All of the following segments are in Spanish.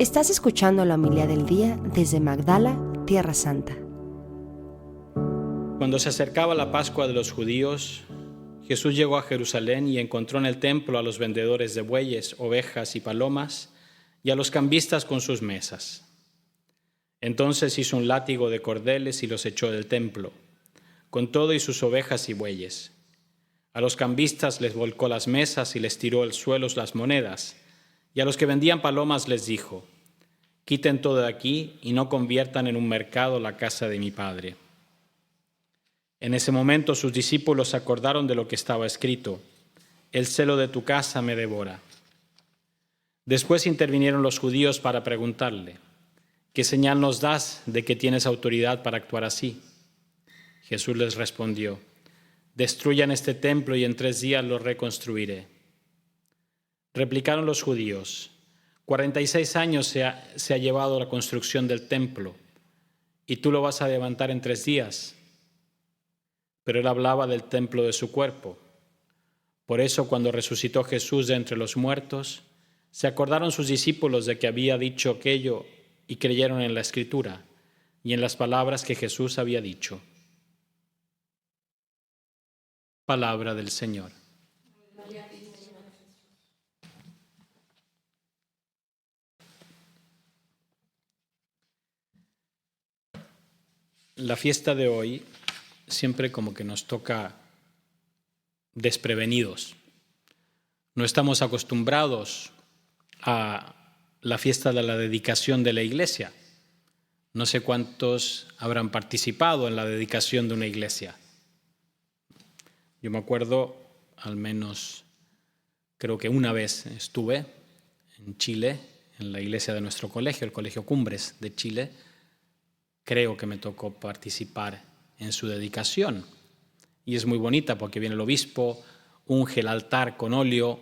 Estás escuchando la homilía del día desde Magdala, Tierra Santa. Cuando se acercaba la Pascua de los judíos, Jesús llegó a Jerusalén y encontró en el templo a los vendedores de bueyes, ovejas y palomas y a los cambistas con sus mesas. Entonces hizo un látigo de cordeles y los echó del templo, con todo y sus ovejas y bueyes. A los cambistas les volcó las mesas y les tiró al suelo las monedas, y a los que vendían palomas les dijo: «Quiten todo de aquí y no conviertan en un mercado la casa de mi Padre». En ese momento sus discípulos se acordaron de lo que estaba escrito: «El celo de tu casa me devora». Después intervinieron los judíos para preguntarle: «¿Qué señal nos das de que tienes autoridad para actuar así?». Jesús les respondió: «Destruyan este templo y en 3 días lo reconstruiré». Replicaron los judíos: 46 años se ha llevado la construcción del templo, ¿y tú lo vas a levantar en 3 días? Pero él hablaba del templo de su cuerpo. Por eso, cuando resucitó Jesús de entre los muertos, se acordaron sus discípulos de que había dicho aquello y creyeron en la Escritura y en las palabras que Jesús había dicho. Palabra del Señor. La fiesta de hoy siempre como que nos toca desprevenidos. No estamos acostumbrados a la fiesta de la dedicación de la iglesia. No sé cuántos habrán participado en la dedicación de una iglesia. Yo me acuerdo, al menos creo que una vez estuve en Chile, en la iglesia de nuestro colegio, el Colegio Cumbres de Chile. Creo que me tocó participar en su dedicación. Y es muy bonita porque viene el obispo, unge el altar con óleo,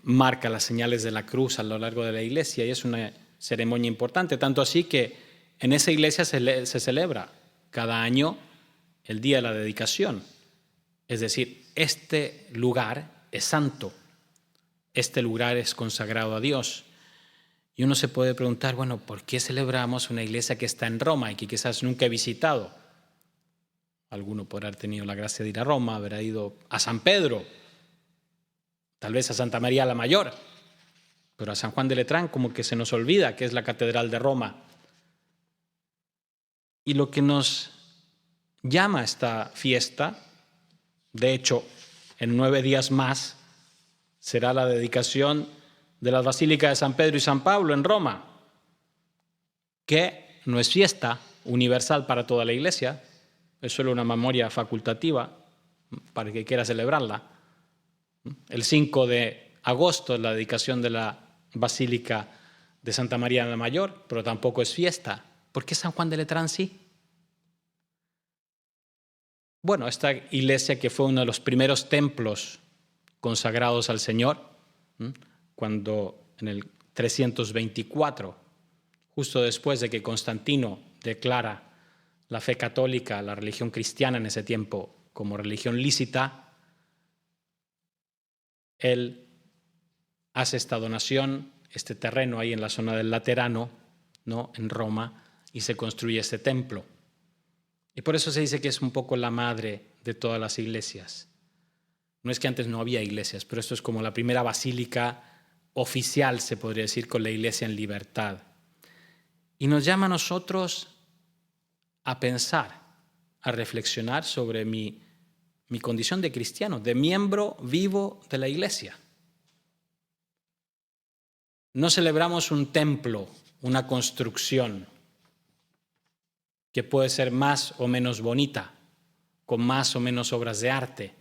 marca las señales de la cruz a lo largo de la iglesia y es una ceremonia importante. Tanto así que en esa iglesia se celebra cada año el día de la dedicación. Es decir, este lugar es santo, este lugar es consagrado a Dios. Y uno se puede preguntar, bueno, ¿por qué celebramos una iglesia que está en Roma y que quizás nunca he visitado? Alguno podrá haber tenido la gracia de ir a Roma, habrá ido a San Pedro, tal vez a Santa María la Mayor, pero a San Juan de Letrán como que se nos olvida que es la catedral de Roma. Y lo que nos llama a esta fiesta, de hecho, en 9 días más, será la dedicación de las basílicas de San Pedro y San Pablo en Roma, que no es fiesta universal para toda la iglesia, es solo una memoria facultativa para el que quiera celebrarla. El 5 de agosto es la dedicación de la Basílica de Santa María la Mayor, pero tampoco es fiesta. ¿Por qué San Juan de Letrán sí? Bueno, esta iglesia que fue uno de los primeros templos consagrados al Señor, cuando en el 324, justo después de que Constantino declara la fe católica, la religión cristiana en ese tiempo, como religión lícita, él hace esta donación, este terreno ahí en la zona del Laterano, ¿no?, en Roma, y se construye este templo. Y por eso se dice que es un poco la madre de todas las iglesias. No es que antes no había iglesias, pero esto es como la primera basílica oficial, se podría decir, con la iglesia en libertad. Y nos llama a nosotros a pensar, a reflexionar sobre mi condición de cristiano, de miembro vivo de la iglesia. No celebramos un templo, una construcción que puede ser más o menos bonita, con más o menos obras de arte.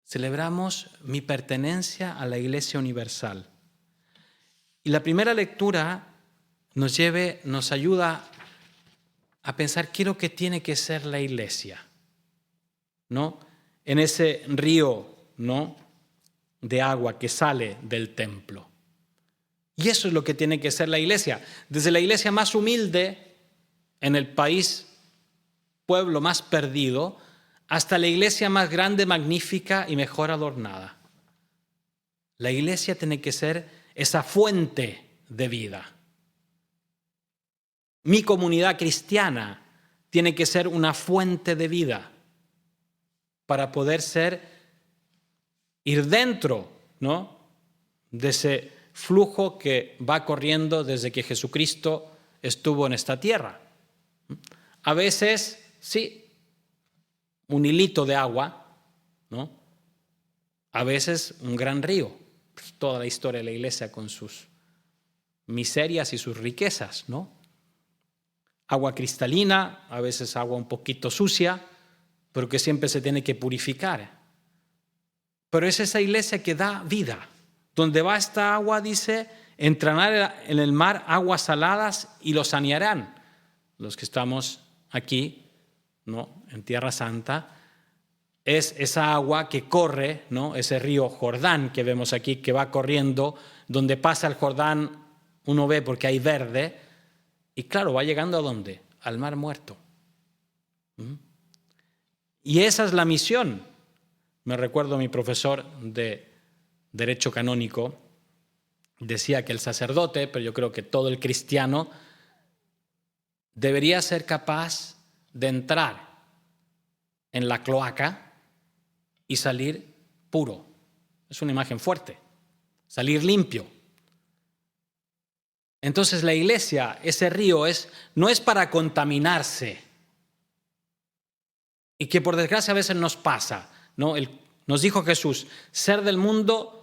Celebramos mi pertenencia a la Iglesia Universal. Y la primera lectura nos ayuda a pensar qué es lo que tiene que ser la Iglesia, ¿no? En ese río, ¿no?, de agua que sale del templo. Y eso es lo que tiene que ser la Iglesia. Desde la Iglesia más humilde en el país, pueblo más perdido, hasta la iglesia más grande, magnífica y mejor adornada. La iglesia tiene que ser esa fuente de vida. Mi comunidad cristiana tiene que ser una fuente de vida para poder ir dentro, ¿no?, de ese flujo que va corriendo desde que Jesucristo estuvo en esta tierra. A veces, sí, un hilito de agua, ¿no? A veces un gran río. Pues toda la historia de la iglesia con sus miserias y sus riquezas, ¿no? Agua cristalina, a veces agua un poquito sucia, pero que siempre se tiene que purificar. Pero es esa iglesia que da vida. Donde va esta agua, dice, entrarán en el mar aguas saladas y los sanearán. Los que estamos aquí, ¿no?, en Tierra Santa, es esa agua que corre, ¿no?, ese río Jordán que vemos aquí, que va corriendo, donde pasa el Jordán, uno ve porque hay verde, y claro, va llegando ¿a dónde? Al Mar Muerto. Y esa es la misión. Me recuerdo a mi profesor de Derecho Canónico, decía que el sacerdote, pero yo creo que todo el cristiano, debería ser capaz de entrar en la cloaca y salir puro. Es una imagen fuerte. Salir limpio. Entonces la iglesia, ese río, no es para contaminarse. Y que por desgracia a veces nos pasa, ¿no? Nos dijo Jesús, ser del mundo,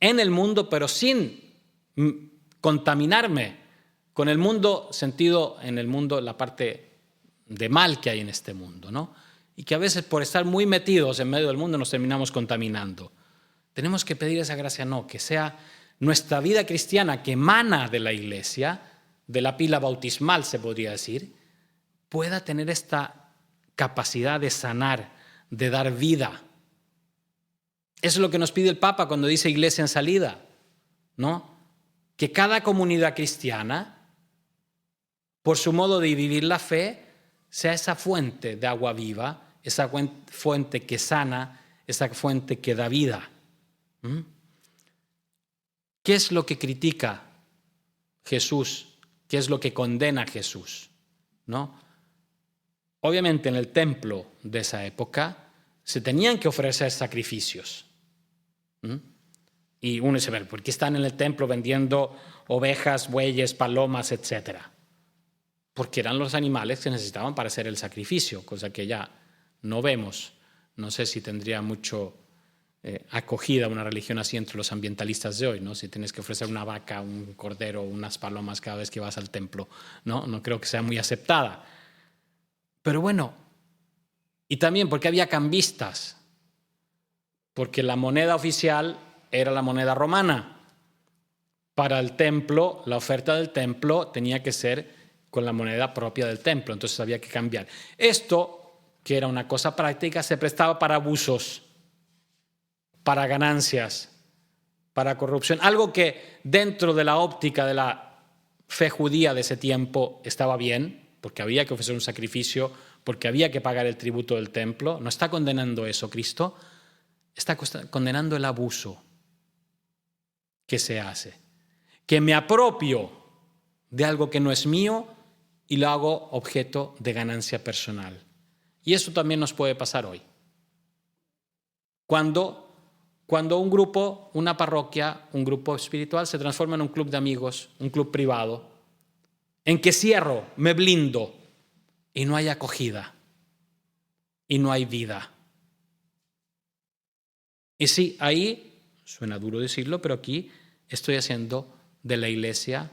en el mundo, pero sin contaminarme con el mundo, sentido en el mundo la parte de mal que hay en este mundo, ¿no? Y que a veces por estar muy metidos en medio del mundo nos terminamos contaminando. Tenemos que pedir esa gracia, no, que sea nuestra vida cristiana que emana de la iglesia, de la pila bautismal se podría decir, pueda tener esta capacidad de sanar, de dar vida. Eso es lo que nos pide el Papa cuando dice iglesia en salida, ¿no? Que cada comunidad cristiana, por su modo de vivir la fe, sea esa fuente de agua viva, esa fuente que sana, esa fuente que da vida. ¿Qué es lo que critica Jesús? ¿Qué es lo que condena Jesús? ¿No? Obviamente en el templo de esa época se tenían que ofrecer sacrificios. Y uno dice, ¿por qué están en el templo vendiendo ovejas, bueyes, palomas, etcétera? Porque eran los animales que necesitaban para hacer el sacrificio, cosa que ya no vemos. No sé si tendría mucho acogida una religión así entre los ambientalistas de hoy, ¿no? Si tienes que ofrecer una vaca, un cordero, unas palomas cada vez que vas al templo, no creo que sea muy aceptada. Pero bueno, y también porque había cambistas, porque la moneda oficial era la moneda romana. Para el templo, la oferta del templo tenía que ser con la moneda propia del templo, entonces había que cambiar. Esto, que era una cosa práctica, se prestaba para abusos, para ganancias, para corrupción, algo que dentro de la óptica de la fe judía de ese tiempo estaba bien, porque había que ofrecer un sacrificio, porque había que pagar el tributo del templo. No está condenando eso Cristo, está condenando el abuso que se hace, que me apropio de algo que no es mío y lo hago objeto de ganancia personal. Y eso también nos puede pasar hoy. Cuando un grupo, una parroquia, un grupo espiritual se transforma en un club de amigos, un club privado, en que cierro, me blindo y no hay acogida y no hay vida. Y sí, ahí, suena duro decirlo, pero aquí estoy haciendo de la iglesia,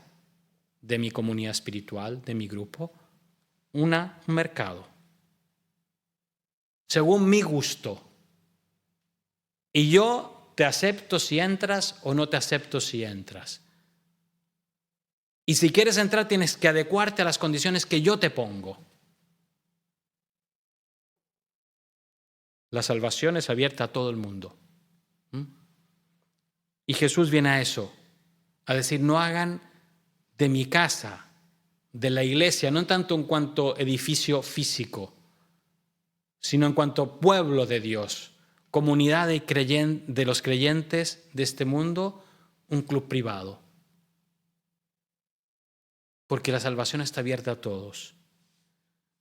de mi comunidad espiritual, de mi grupo, un mercado, según mi gusto. Y yo te acepto si entras o no te acepto si entras. Y si quieres entrar tienes que adecuarte a las condiciones que yo te pongo. La salvación es abierta a todo el mundo. Y Jesús viene a eso, a decir, no hagan de mi casa, de la iglesia, no tanto en cuanto edificio físico, sino en cuanto pueblo de Dios, comunidad de los creyentes de este mundo, un club privado, porque la salvación está abierta a todos.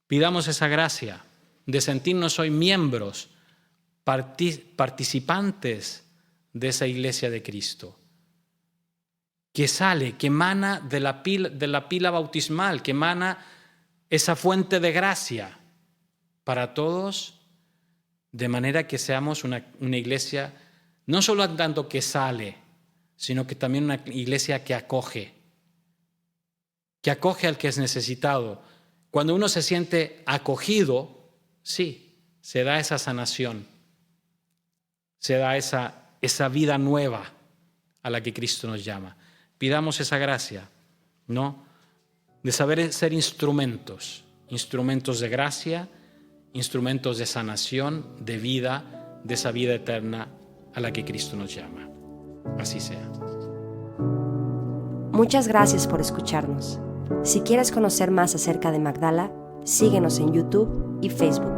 Pidamos esa gracia de sentirnos hoy miembros, participantes de esa iglesia de Cristo, que sale, que emana de la pila bautismal, que emana esa fuente de gracia para todos, de manera que seamos una iglesia no solo tanto que sale, sino que también una iglesia que acoge al que es necesitado. Cuando uno se siente acogido, sí, se da esa sanación, se da esa vida nueva a la que Cristo nos llama. Pidamos esa gracia, ¿no? De saber ser instrumentos de gracia, instrumentos de sanación, de vida, de esa vida eterna a la que Cristo nos llama. Así sea. Muchas gracias por escucharnos. Si quieres conocer más acerca de Magdala, síguenos en YouTube y Facebook.